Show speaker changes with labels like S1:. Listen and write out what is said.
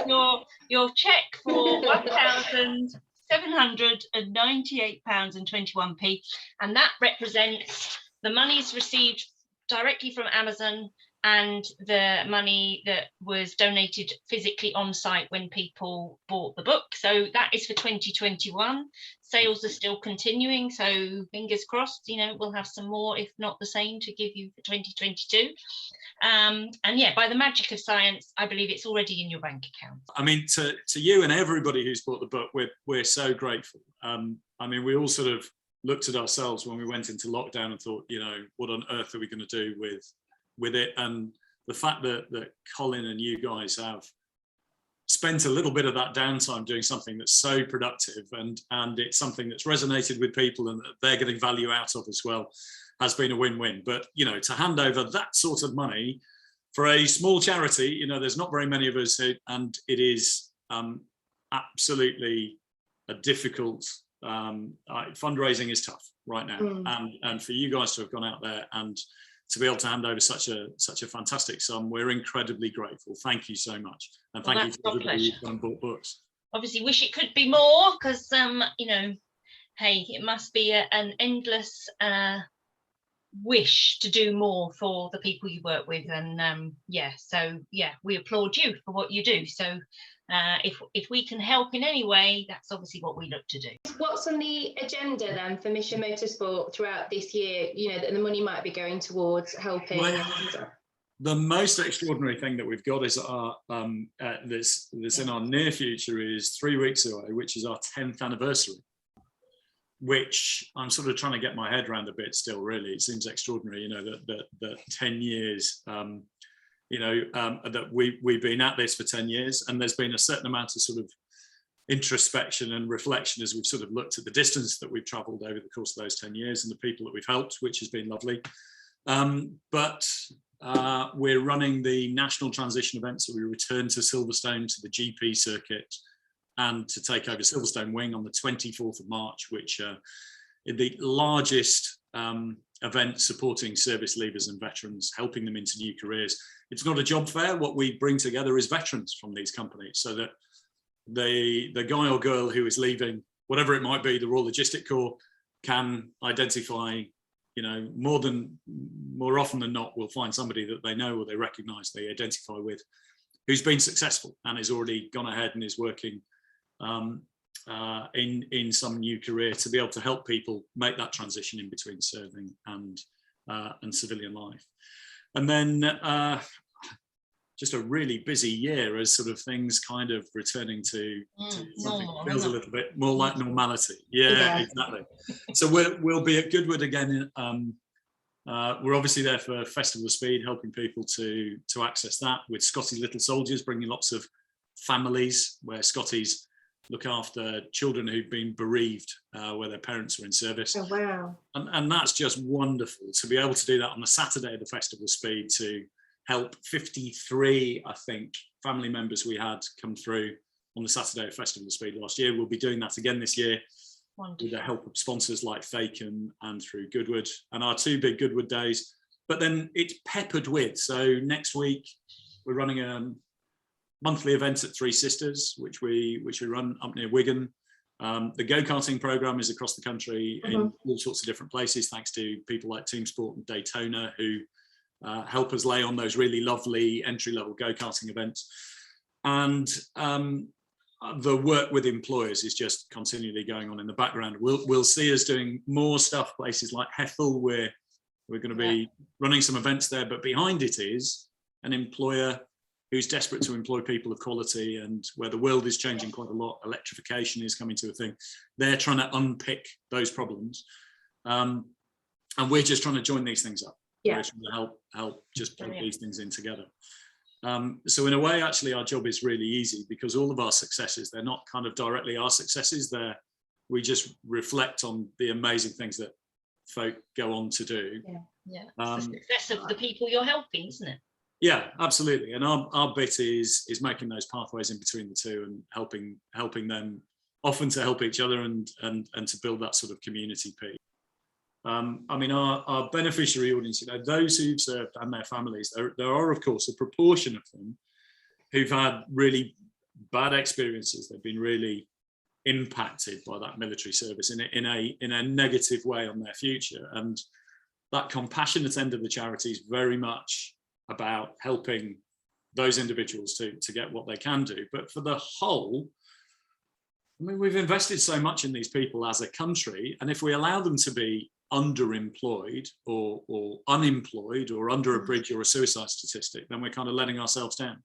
S1: your cheque for £1,798.21, and that represents the monies received directly from Amazon and the money that was donated physically on site when people bought the book. So that is for 2021. Sales are still continuing, so fingers crossed, we'll have some more, if not the same, to give you for 2022. And yeah, by the magic of science, I believe it's already in your bank account.
S2: I mean, to you and everybody who's bought the book, we're so grateful. I mean, we all sort of looked at ourselves when we went into lockdown and thought, what on earth are we going to do with it? And the fact that Colin and you guys have spent a little bit of that downtime doing something that's so productive, and it's something that's resonated with people and that they're getting value out of as well, has been a win-win. But to hand over that sort of money for a small charity, there's not very many of us who, and it is absolutely a difficult fundraising is tough right now, and for you guys to have gone out there and to be able to hand over such a fantastic sum, we're incredibly grateful. Thank you so much, and thank you to everybody who's gone and bought books.
S1: Obviously, wish it could be more, because hey, it must be an endless wish to do more for the people you work with, and we applaud you for what you do. So if we can help in any way, that's obviously what we look to do.
S3: What's on the agenda then for Mission Motorsport throughout this year, that the money might be going towards helping?
S2: The most extraordinary thing that we've got is our this in our near future is 3 weeks away, which is our 10th anniversary, which I'm sort of trying to get my head around a bit still. Really, it seems extraordinary, that 10 years, that we've been at this for 10 years, and there's been a certain amount of sort of introspection and reflection as we've sort of looked at the distance that we've traveled over the course of those 10 years and the people that we've helped, which has been lovely. But we're running the national transition event, so we return to Silverstone, to the GP circuit, and to take over Silverstone Wing on the 24th of March, which is the largest event supporting service leavers and veterans, helping them into new careers. It's not a job fair. What we bring together is veterans from these companies, so that the guy or girl who is leaving, whatever it might be, the Royal Logistic Corps, can identify, more often than not, will find somebody that they know or they recognise, they identify with, who's been successful and has already gone ahead and is working in some new career to be able to help people make that transition in between serving and civilian life. And then just a really busy year as sort of things kind of returning to something that feels a little bit more like normality. Yeah. Exactly. So we'll be at Goodwood again. We're obviously there for Festival of Speed, helping people to access that, with Scotty's Little Soldiers, bringing lots of families where Scotty's look after children who've been bereaved, where their parents were in service.
S3: Oh, wow.
S2: And that's just wonderful to be able to do that on the Saturday of the Festival of Speed, to help 53, I think, family members we had come through on the Saturday of Festival of Speed last year. We'll be doing that again this year. Wonderful. With the help of sponsors like Faken and through Goodwood, and our 2 big Goodwood days. But then it's peppered with, so next week we're running a monthly event at Three Sisters, which we run up near Wigan. The go-karting program is across the country in all sorts of different places, thanks to people like Team Sport and Daytona, who help us lay on those really lovely entry-level go-karting events. And the work with employers is just continually going on in the background. We'll see us doing more stuff, places like Hethel, where we're going to be running some events there, but behind it is an employer who's desperate to employ people of quality, and where the world is changing quite a lot. Electrification is coming to a thing. They're trying to unpick those problems. And we're just trying to join these things up. We're trying to help just plug these things in together. So in a way, actually, our job is really easy, because all of our successes, they're not kind of directly our successes. We just reflect on the amazing things that folk go on to do.
S1: It's the success of the people you're helping, isn't it?
S2: Yeah, absolutely. And our bit is making those pathways in between the two, and helping them often to help each other and to build that sort of community piece. I mean, our beneficiary audience, those who've served and their families, there are, of course, a proportion of them who've had really bad experiences. They've been really impacted by that military service in a negative way on their future. And that compassionate end of the charity is very much about helping those individuals to get what they can do. But for the whole, I mean, we've invested so much in these people as a country, and if we allow them to be underemployed or unemployed or under a bridge or a suicide statistic, then we're kind of letting ourselves down.